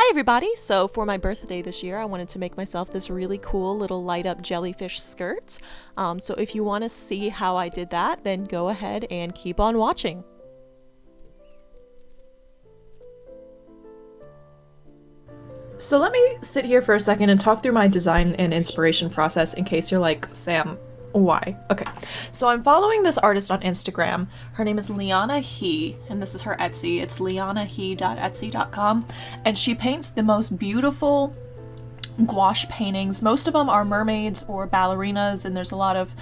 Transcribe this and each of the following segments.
Hi everybody! So for my birthday this year, I wanted to make myself this really cool little light up jellyfish skirt. So if you want to see how I did that, then go ahead and keep on watching. So let me sit here for a second and talk through my design and inspiration process in case you're like, Sam, why? Okay, so I'm following this artist on Instagram. Her name is Liana He, and this is her Etsy. It's lianahe.etsy.com, and she paints the most beautiful gouache paintings. Most of them are mermaids or ballerinas, and there's a lot of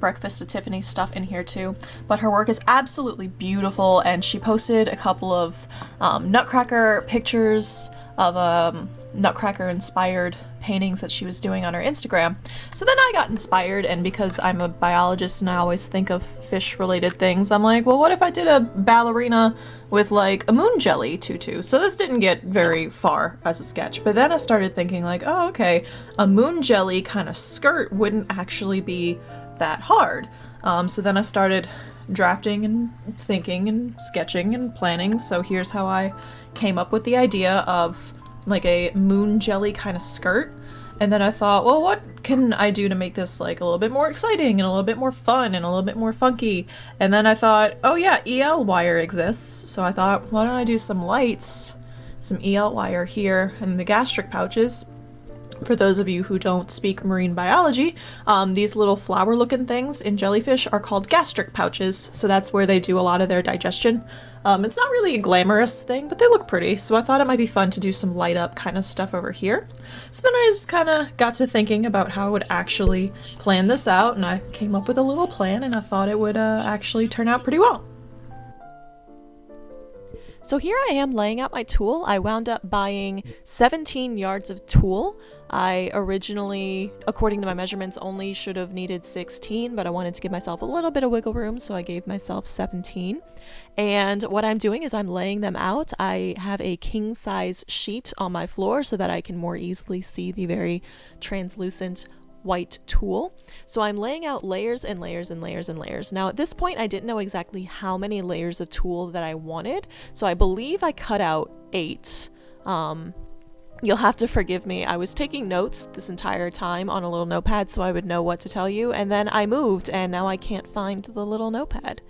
Breakfast at Tiffany's stuff in here too. But her work is absolutely beautiful, and she posted a couple of Nutcracker pictures of Nutcracker inspired paintings that she was doing on her Instagram. So then I got inspired, and because I'm a biologist and I always think of fish related things, I'm like, well, what if I did a ballerina with like a moon jelly tutu? So this didn't get very far as a sketch, but then I started thinking like, oh, okay, a moon jelly kind of skirt wouldn't actually be that hard. So then I started drafting and thinking and sketching and planning. So here's how I came up with the idea of like a moon jelly kind of skirt. And then I thought, well, what can I do to make this like a little bit more exciting and a little bit more fun and a little bit more funky? And then I thought, oh yeah, EL wire exists. So I thought, why don't I do some lights, some EL wire here in the gastric pouches. For those of you who don't speak marine biology, these little flower-looking things in jellyfish are called gastric pouches, so that's where they do a lot of their digestion. It's not really a glamorous thing, but they look pretty, so I thought it might be fun to do some light-up kind of stuff over here. So then I just kind of got to thinking about how I would actually plan this out, and I came up with a little plan, and I thought it would actually turn out pretty well. So here I am laying out my tulle. I wound up buying 17 yards of tulle. I originally, according to my measurements, only should have needed 16, but I wanted to give myself a little bit of wiggle room, so I gave myself 17. And what I'm doing is I'm laying them out. I have a king size sheet on my floor so that I can more easily see the very translucent white tulle. So I'm laying out layers and layers and layers and layers. Now at this point I didn't know exactly how many layers of tulle that I wanted, so I believe I cut out 8. You'll have to forgive me. I was taking notes this entire time on a little notepad so I would know what to tell you, and then I moved and now I can't find the little notepad.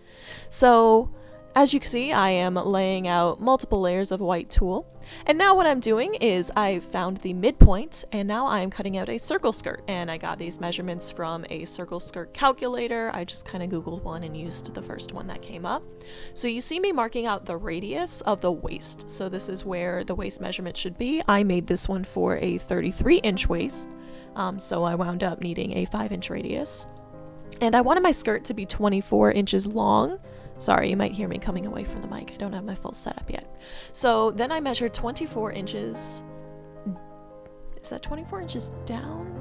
So as you can see, I am laying out multiple layers of white tulle. And now what I'm doing is I found the midpoint, and now I'm cutting out a circle skirt. And I got these measurements from a circle skirt calculator. I just kind of Googled one and used the first one that came up. So you see me marking out the radius of the waist. So this is where the waist measurement should be. I made this one for a 33-inch waist. So I wound up needing a 5-inch radius. And I wanted my skirt to be 24 inches long. Sorry, you might hear me coming away from the mic. I don't have my full setup yet. So then I measured 24 inches. Is that 24 inches down?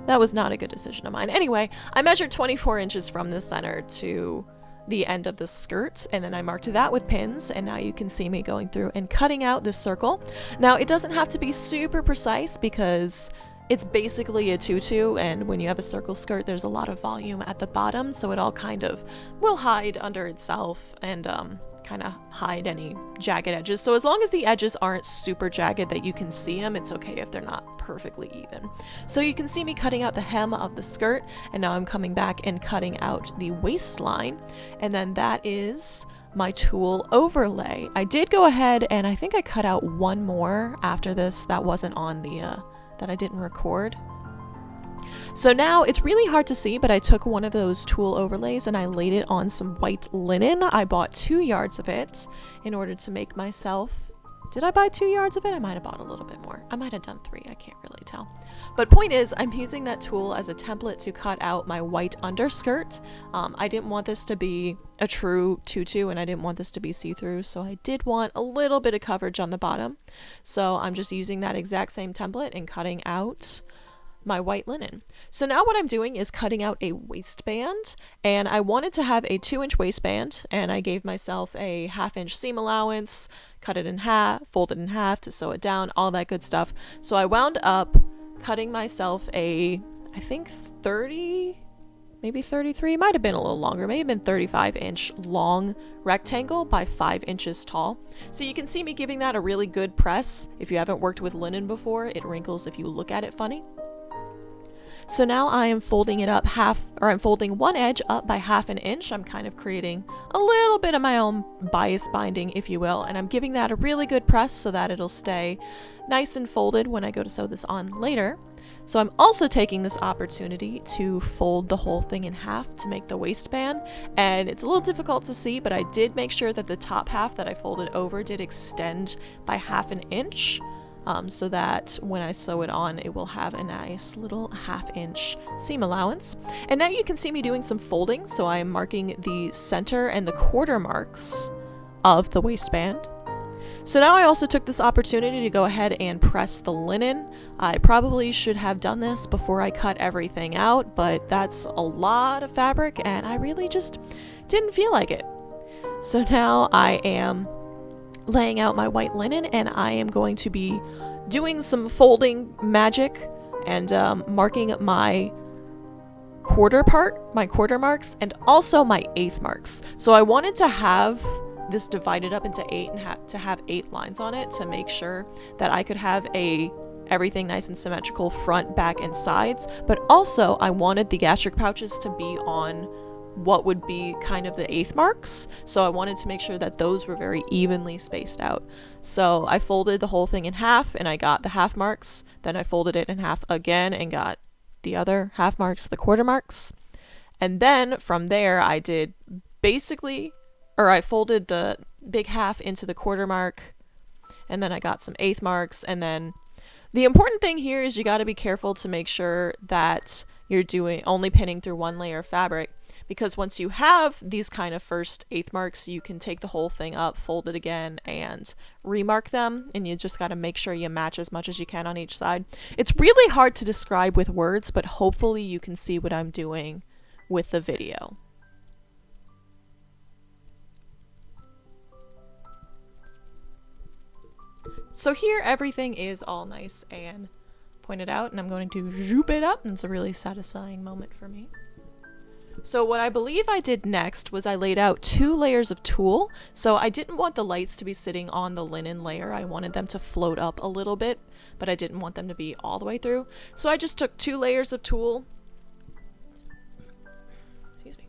That was not a good decision of mine. Anyway, I measured 24 inches from the center to the end of the skirt, and then I marked that with pins, and now you can see me going through and cutting out this circle. Now, it doesn't have to be super precise because it's basically a tutu, and when you have a circle skirt, there's a lot of volume at the bottom, so it all kind of will hide under itself and kind of hide any jagged edges. So as long as the edges aren't super jagged that you can see them, it's okay if they're not perfectly even. So you can see me cutting out the hem of the skirt, and now I'm coming back and cutting out the waistline, and then that is my tulle overlay. I did go ahead and I think I cut out one more after this that wasn't on the that I didn't record. So now it's really hard to see, but I took one of those tulle overlays and I laid it on some white linen. I bought 2 yards of it in order to make myself... Did I buy 2 yards of it? I might have bought a little bit more. I might have done 3. I can't really tell. But point is, I'm using that tulle as a template to cut out my white underskirt. I didn't want this to be a true tutu, and I didn't want this to be see-through, so I did want a little bit of coverage on the bottom. So I'm just using that exact same template and cutting out my white linen. So now what I'm doing is cutting out a waistband, and I wanted to have a 2-inch waistband, and I gave myself a 1/2-inch seam allowance, cut it in half, fold it in half to sew it down, all that good stuff. So I wound up cutting myself a, I think 30 maybe 33, might have been a little longer, may have been 35-inch long rectangle by 5 inches tall. So you can see me giving that a really good press. If you haven't worked with linen before, it wrinkles if you look at it funny. So now I am folding it up I'm folding one edge up by 1/2 inch. I'm kind of creating a little bit of my own bias binding, if you will, and I'm giving that a really good press so that it'll stay nice and folded when I go to sew this on later. So I'm also taking this opportunity to fold the whole thing in half to make the waistband, and it's a little difficult to see, but I did make sure that the top half that I folded over did extend by 1/2 inch. So that when I sew it on, it will have a nice little 1/2 inch seam allowance. And now you can see me doing some folding, so I am marking the center and the quarter marks of the waistband. So now I also took this opportunity to go ahead and press the linen. I probably should have done this before I cut everything out, but that's a lot of fabric and I really just didn't feel like it. So now I am laying out my white linen and I am going to be doing some folding magic and marking my quarter marks and also my 1/8 marks. So I wanted to have this divided up into 8 and to have 8 lines on it to make sure that I could have everything nice and symmetrical front, back, and sides, but also I wanted the gastric pouches to be on what would be kind of the 1/8 marks, so I wanted to make sure that those were very evenly spaced out. So I folded the whole thing in half and I got the 1/2 marks, then I folded it in half again and got the other 1/2 marks, the quarter marks, and then from there I folded the big half into the quarter mark, and then I got some 1/8 marks. And then the important thing here is you got to be careful to make sure that you're only pinning through one layer of fabric, because once you have these kind of first 1/8 marks, you can take the whole thing up, fold it again, and remark them, and you just got to make sure you match as much as you can on each side. It's really hard to describe with words, but hopefully you can see what I'm doing with the video. So here everything is all nice and pointed out, and I'm going to zoop it up, and it's a really satisfying moment for me. So what I believe I did next was I laid out 2 layers of tulle. So I didn't want the lights to be sitting on the linen layer. I wanted them to float up a little bit, but I didn't want them to be all the way through. So I just took 2 layers of tulle. Excuse me.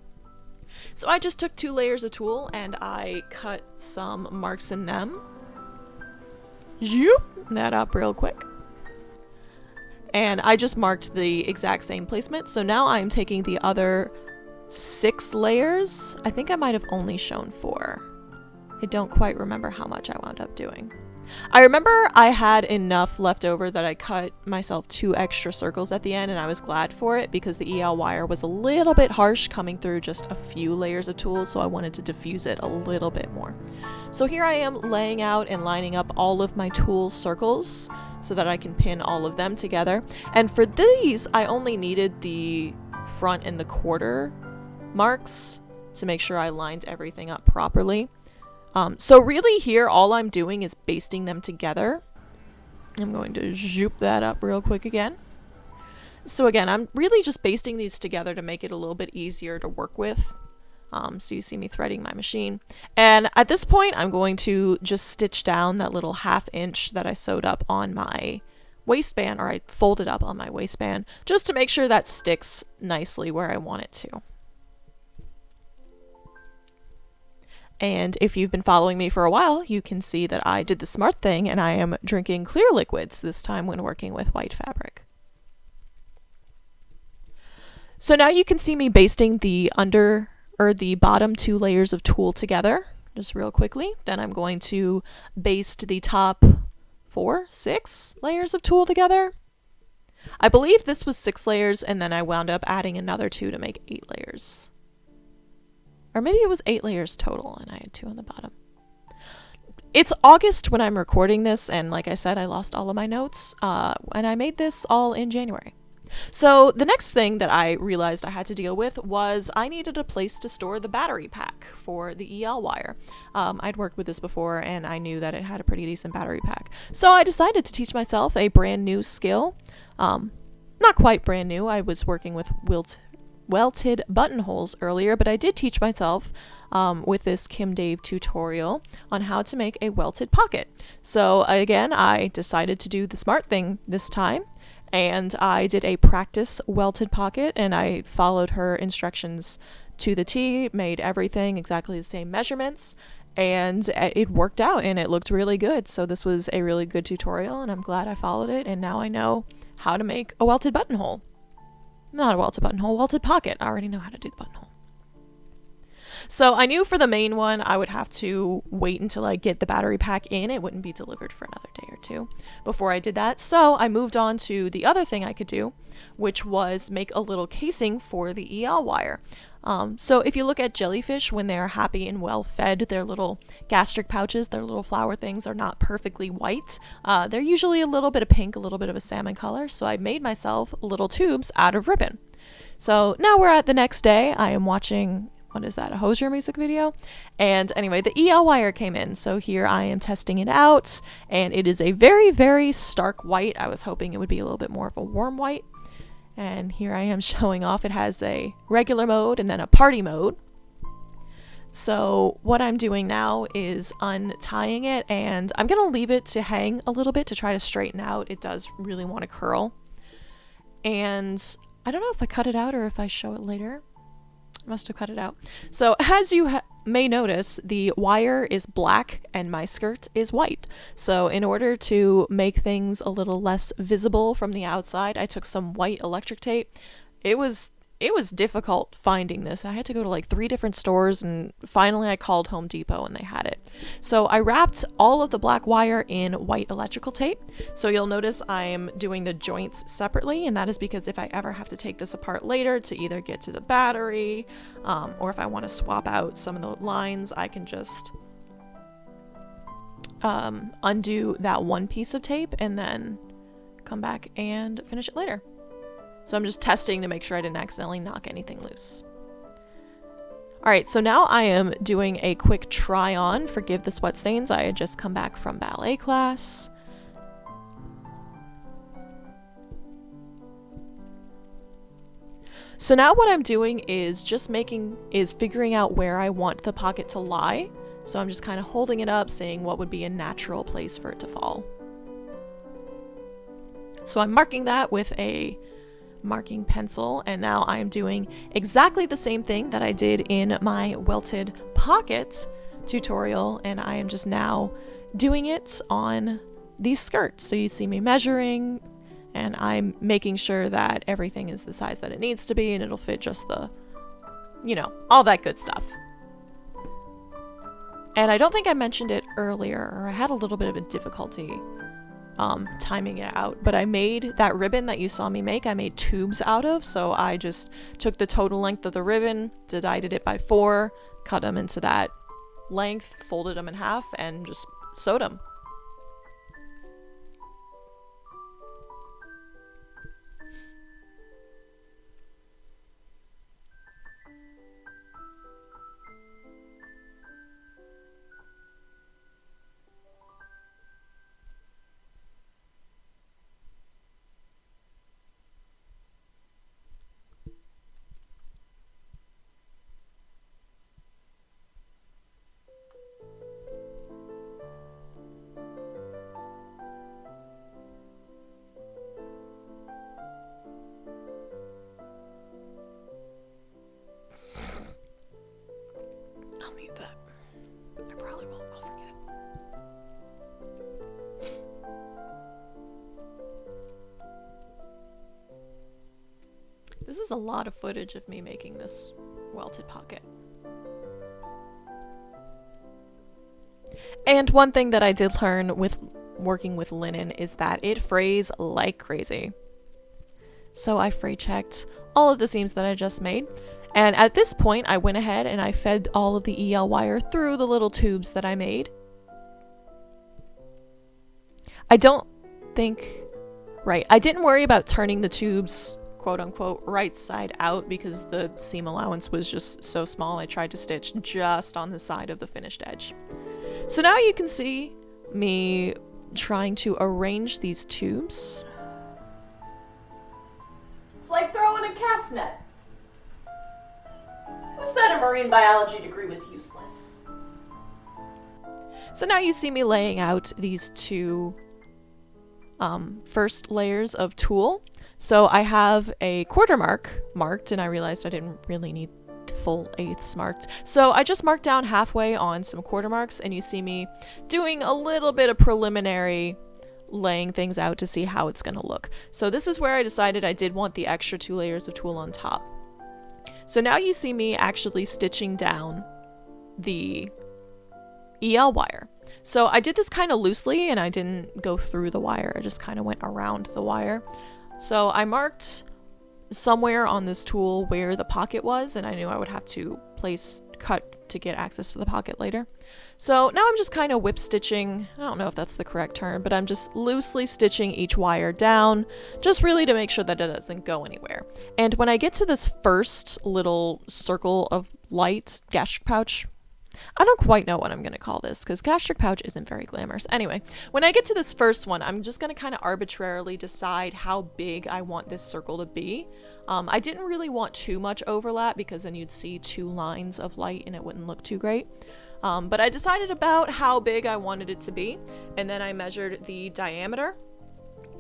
So I just took 2 layers of tulle and I cut some marks in them. Zoop that up real quick. And I just marked the exact same placement. So now I'm taking the other 6 layers. I think I might have only shown 4. I don't quite remember how much I wound up doing. I remember I had enough left over that I cut myself 2 extra circles at the end, and I was glad for it because the EL wire was a little bit harsh coming through just a few layers of tulle, so I wanted to diffuse it a little bit more. So here I am laying out and lining up all of my tulle circles so that I can pin all of them together. And for these, I only needed the front and the quarter marks to make sure I lined everything up properly. So really here, all I'm doing is basting them together. I'm going to zoop that up real quick again. So again, I'm really just basting these together to make it a little bit easier to work with. So you see me threading my machine. And at this point, I'm going to just stitch down that little 1/2 inch that I sewed up on my waistband, or I folded up on my waistband, just to make sure that sticks nicely where I want it to. And if you've been following me for a while, you can see that I did the smart thing and I am drinking clear liquids this time when working with white fabric. So now you can see me basting the bottom 2 layers of tulle together, just real quickly. Then I'm going to baste the top 6 layers of tulle together. I believe this was 6 layers, and then I wound up adding another 2 to make 8 layers. Or maybe it was 8 layers total and I had 2 on the bottom. It's August when I'm recording this, and like I said, I lost all of my notes, and I made this all in January. So the next thing that I realized I had to deal with was I needed a place to store the battery pack for the EL wire. I'd worked with this before and I knew that it had a pretty decent battery pack. So I decided to teach myself a brand new skill. Not quite brand new. I was working with welted buttonholes earlier, but I did teach myself with this Kim Dave tutorial on how to make a welted pocket. So again, I decided to do the smart thing this time, and I did a practice welted pocket, and I followed her instructions to the T, made everything exactly the same measurements, and it worked out and it looked really good. So this was a really good tutorial, and I'm glad I followed it, and now I know how to make a welted buttonhole. Not a welted buttonhole, welted pocket. I already know how to do the buttonhole. So I knew for the main one I would have to wait until I get the battery pack in. It wouldn't be delivered for another day or two before I did that. So I moved on to the other thing I could do, which was make a little casing for the EL wire. So if you look at jellyfish, when they're happy and well fed, their little gastric pouches, their little flower things are not perfectly white. They're usually a little bit of pink, a little bit of a salmon color. So I made myself little tubes out of ribbon. So now we're at the next day. I am watching, what is that, a Hosier music video? And anyway, the EL wire came in. So here I am testing it out, and it is a very, very stark white. I was hoping it would be a little bit more of a warm white. And here I am showing off. It has a regular mode and then a party mode. So what I'm doing now is untying it, and I'm going to leave it to hang a little bit to try to straighten out. It does really want to curl. And I don't know if I cut it out or if I show it later. I must have cut it out. So as you may notice, the wire is black and my skirt is white. So in order to make things a little less visible from the outside, I took some white electric tape. It was difficult finding this. I had to go to like 3 different stores, and finally I called Home Depot and they had it. So I wrapped all of the black wire in white electrical tape. So you'll notice I'm doing the joints separately, and that is because if I ever have to take this apart later to either get to the battery, or if I want to swap out some of the lines, I can just undo that one piece of tape and then come back and finish it later. So I'm just testing to make sure I didn't accidentally knock anything loose. Alright, so now I am doing a quick try on. Forgive the sweat stains. I had just come back from ballet class. So now what I'm doing is just figuring out where I want the pocket to lie. So I'm just kind of holding it up, saying what would be a natural place for it to fall. So I'm marking that with a marking pencil, and now I'm doing exactly the same thing that I did in my welted pocket tutorial, and I am just now doing it on these skirts. So you see me measuring, and I'm making sure that everything is the size that it needs to be, and it'll fit just the, you know, all that good stuff. And I don't think I mentioned it earlier, or I had a little bit of a difficulty timing it out, but I made that ribbon that you saw me make, I made tubes out of. So I just took the total length of the ribbon, divided it by 4, cut them into that length, folded them in half, and just sewed them. I'll mute that. I probably won't. I'll forget. This is a lot of footage of me making this welted pocket. And one thing that I did learn with working with linen is that it frays like crazy. So I fray checked all of the seams that I just made. And at this point, I went ahead and I fed all of the EL wire through the little tubes that I made. I didn't worry about turning the tubes, quote unquote, right side out because the seam allowance was just so small. I tried to stitch just on the side of the finished edge. So now you can see me trying to arrange these tubes. It's like throwing a cast net. Who said a marine biology degree was useless? So now you see me laying out these two first layers of tulle. So I have a quarter mark marked, and I realized I didn't really need full eighths marked. So I just marked down halfway on some quarter marks, and you see me doing a little bit of preliminary laying things out to see how it's going to look. So this is where I decided I did want the extra 2 layers of tulle on top. So now you see me actually stitching down the EL wire. So I did this kind of loosely, and I didn't go through the wire. I just kind of went around the wire. So I marked somewhere on this tulle where the pocket was, and I knew I would have to cut to get access to the pocket later. So now I'm just kind of whip stitching. I don't know if that's the correct term, but I'm just loosely stitching each wire down, just really to make sure that it doesn't go anywhere. And when I get to this first little circle of light gastric pouch, I don't quite know what I'm going to call this because gastric pouch isn't very glamorous. Anyway, when I get to this first one, I'm just going to kind of arbitrarily decide how big I want this circle to be. I didn't really want too much overlap because then you'd see 2 lines of light and it wouldn't look too great. But I decided about how big I wanted it to be, and then I measured the diameter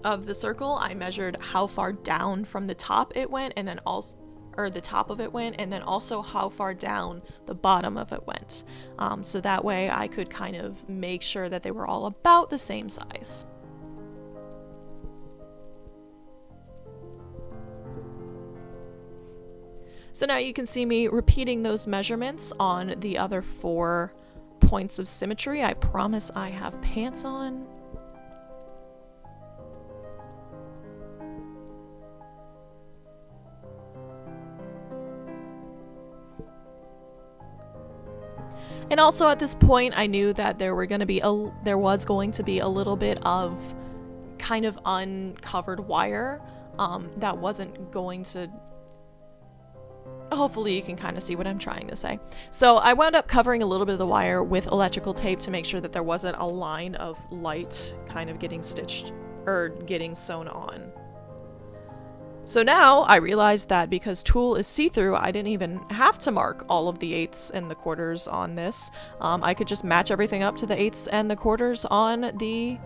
of the circle. I measured how far down from the top it went, and then also the top of it went, and then also how far down the bottom of it went. So that way I could kind of make sure that they were all about the same size. So now you can see me repeating those measurements on the other 4 points of symmetry. I promise I have pants on. And also at this point, I knew that there was going to be a little bit of kind of uncovered wire that wasn't going to. Hopefully you can kind of see what I'm trying to say. So I wound up covering a little bit of the wire with electrical tape to make sure that there wasn't a line of light kind of getting stitched or getting sewn on. So now I realized that because tulle is see-through, I didn't even have to mark all of the eighths and the quarters on this. I could just match everything up to the eighths and the quarters on the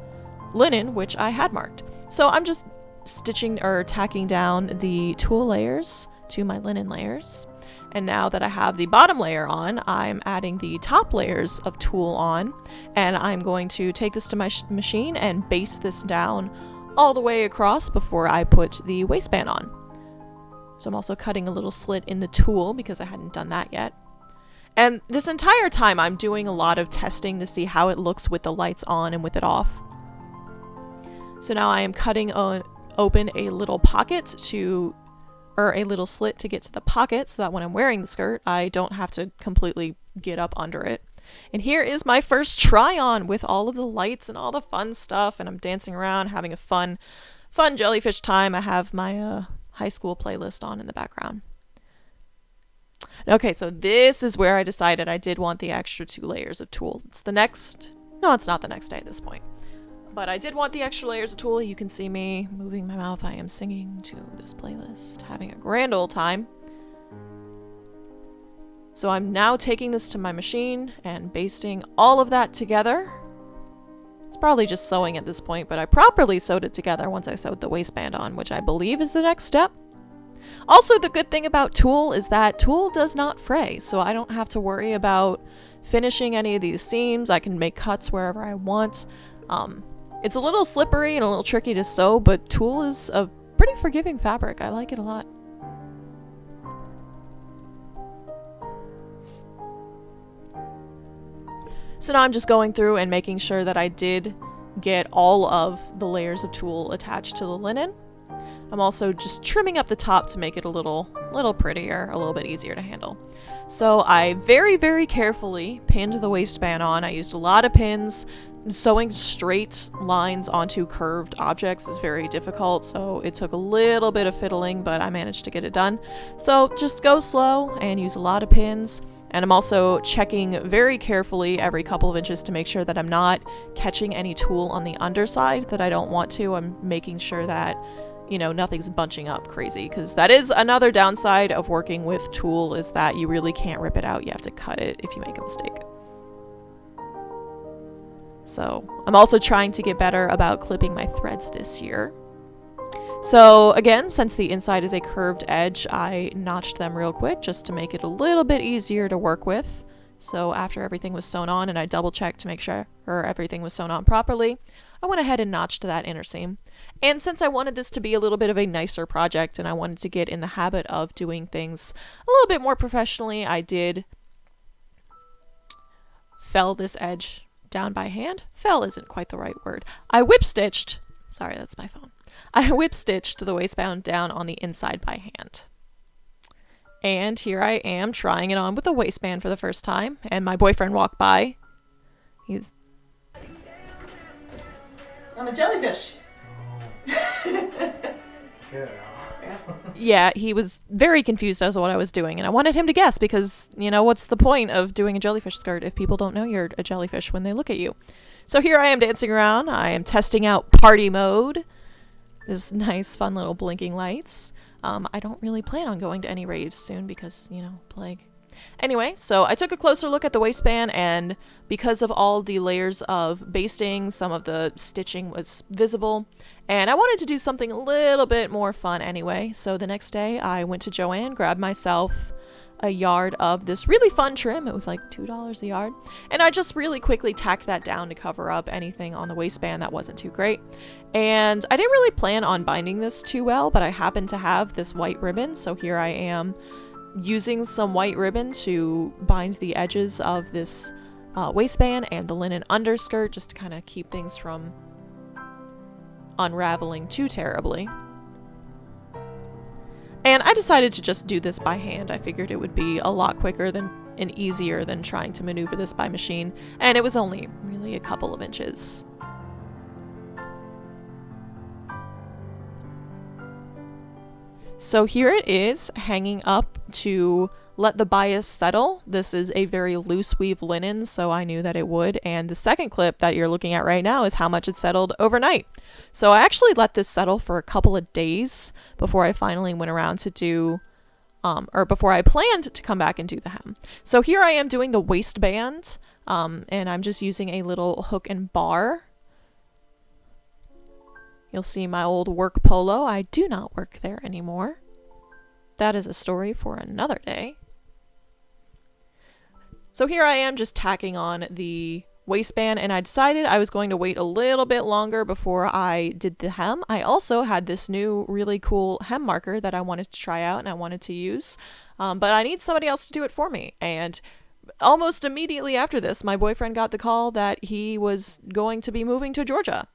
linen, which I had marked. So I'm just stitching or tacking down the tulle layers to my linen layers. And now that I have the bottom layer on, I'm adding the top layers of tulle on, and I'm going to take this to my machine and baste this down all the way across before I put the waistband on. So I'm also cutting a little slit in the tulle because I hadn't done that yet. And this entire time I'm doing a lot of testing to see how it looks with the lights on and with it off. So now I am cutting open a little pocket or a little slit to get to the pocket so that when I'm wearing the skirt, I don't have to completely get up under it. And here is my first try on with all of the lights and all the fun stuff, and I'm dancing around, having a fun jellyfish time. I have my high school playlist on in the background. Okay, so this is where I decided I did want the extra 2 layers of tulle. It's not the next day at this point. But I did want the extra layers of tulle. You can see me moving my mouth. I am singing to this playlist, having a grand old time. So I'm now taking this to my machine and basting all of that together. It's probably just sewing at this point, but I properly sewed it together once I sewed the waistband on, which I believe is the next step. Also, the good thing about tulle is that tulle does not fray, so I don't have to worry about finishing any of these seams. I can make cuts wherever I want. It's a little slippery and a little tricky to sew, but tulle is a pretty forgiving fabric. I like it a lot. So now I'm just going through and making sure that I did get all of the layers of tulle attached to the linen. I'm also just trimming up the top to make it a little prettier, a little bit easier to handle. So I very, very carefully pinned the waistband on. I used a lot of pins. Sewing straight lines onto curved objects is very difficult, so it took a little bit of fiddling, but I managed to get it done. So just go slow and use a lot of pins. And I'm also checking very carefully every couple of inches to make sure that I'm not catching any tulle on the underside that I don't want to. I'm making sure that you know, nothing's bunching up crazy, because that is another downside of working with tulle, is that you really can't rip it out. You have to cut it if you make a mistake. So I'm also trying to get better about clipping my threads this year. So again, since the inside is a curved edge, I notched them real quick just to make it a little bit easier to work with. So after everything was sewn on and I double checked to make sure everything was sewn on properly, I went ahead and notched that inner seam. And since I wanted this to be a little bit of a nicer project and I wanted to get in the habit of doing things a little bit more professionally, I did fell this edge down by hand. Fell isn't quite the right word. I whip stitched. Sorry, that's my phone. I whip stitched the waistband down on the inside by hand. And here I am trying it on with a waistband for the first time, and my boyfriend walked by. I'm a jellyfish. Yeah, he was very confused as to what I was doing, and I wanted him to guess because, you know, what's the point of doing a jellyfish skirt if people don't know you're a jellyfish when they look at you? So here I am dancing around. I am testing out party mode. This nice, fun little blinking lights. I don't really plan on going to any raves soon because, you know, plague. Anyway, so I took a closer look at the waistband, and because of all the layers of basting, some of the stitching was visible, and I wanted to do something a little bit more fun anyway. So the next day I went to Joann, grabbed myself a yard of this really fun trim. It was like $2 a yard, and I just really quickly tacked that down to cover up anything on the waistband that wasn't too great. And I didn't really plan on binding this too well, but I happened to have this white ribbon, so here I am using some white ribbon to bind the edges of this waistband and the linen underskirt, just to kind of keep things from unraveling too terribly. And I decided to just do this by hand. I figured it would be a lot quicker and easier than trying to maneuver this by machine, and it was only really a couple of inches. So here it is, hanging up to let the bias settle. This is a very loose weave linen, so I knew that it would. And the second clip that you're looking at right now is how much it settled overnight. So I actually let this settle for a couple of days before I finally went around to do, before I planned to come back and do the hem. So here I am doing the waistband, and I'm just using a little hook and bar. You'll see my old work polo. I do not work there anymore. That is a story for another day. So here I am just tacking on the waistband, and I decided I was going to wait a little bit longer before I did the hem. I also had this new really cool hem marker that I wanted to try out and I wanted to use, but I need somebody else to do it for me. And almost immediately after this, my boyfriend got the call that he was going to be moving to Georgia.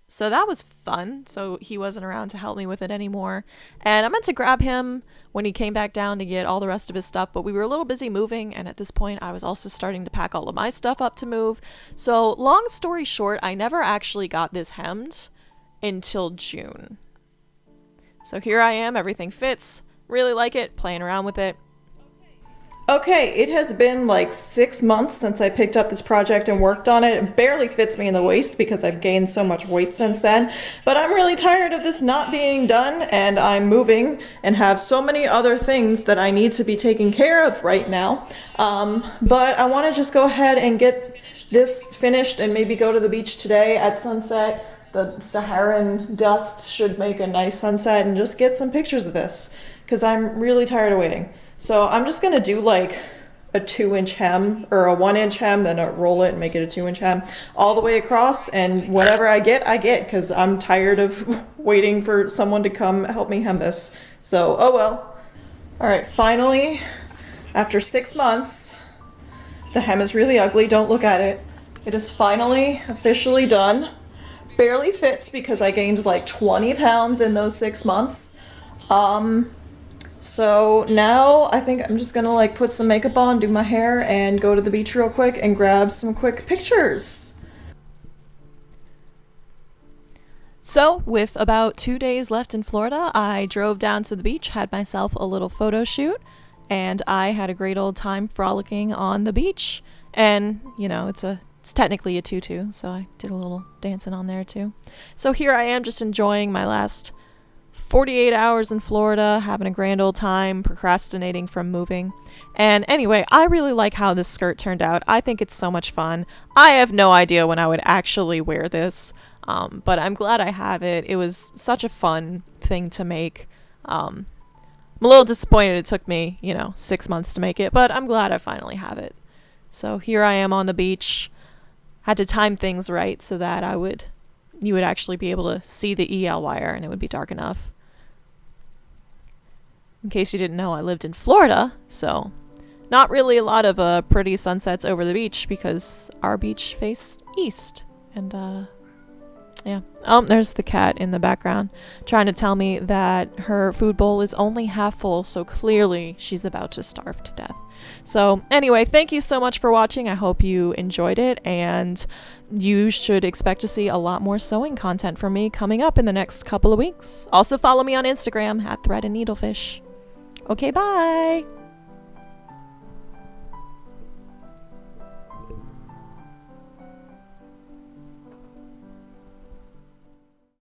So that was fun. So he wasn't around to help me with it anymore. And I meant to grab him when he came back down to get all the rest of his stuff, but we were a little busy moving, and at this point I was also starting to pack all of my stuff up to move. So long story short, I never actually got this hemmed until June. So here I am, everything fits, really like it, playing around with it. Okay, it has been like 6 months since I picked up this project and worked on it. It barely fits me in the waist because I've gained so much weight since then. But I'm really tired of this not being done, and I'm moving and have so many other things that I need to be taking care of right now. But I want to just go ahead and get this finished and maybe go to the beach today at sunset. The Saharan dust should make a nice sunset, and just get some pictures of this because I'm really tired of waiting. So I'm just gonna do like a 2-inch hem or a 1-inch hem, then roll it and make it a 2-inch hem all the way across, and whatever I get because I'm tired of waiting for someone to come help me hem this. So oh well. All right, finally, after 6 months, the hem is really ugly. Don't look at it. It is finally officially done. Barely fits because I gained like 20 pounds in those 6 months. So now I think I'm just gonna like put some makeup on, do my hair, and go to the beach real quick and grab some quick pictures. So with about 2 days left in Florida, I drove down to the beach, had myself a little photo shoot, and I had a great old time frolicking on the beach. And, you know, it's a It's technically a tutu, so I did a little dancing on there too. So here I am just enjoying my last 48 hours in Florida, having a grand old time, procrastinating from moving. And anyway, I really like how this skirt turned out. I think it's so much fun. I have no idea when I would actually wear this, but I'm glad I have it. It was such a fun thing to make. I'm a little disappointed it took me, 6 months to make it, but I'm glad I finally have it. So here I am on the beach. Had to time things right so that you would actually be able to see the EL wire and it would be dark enough. In case you didn't know, I lived in Florida, so not really a lot of pretty sunsets over the beach because our beach faced east. And yeah. Oh, there's the cat in the background trying to tell me that her food bowl is only half full, so clearly she's about to starve to death. So anyway, thank you so much for watching. I hope you enjoyed it, and you should expect to see a lot more sewing content from me coming up in the next couple of weeks. Also follow me on Instagram @threadandneedlefish. Okay, bye!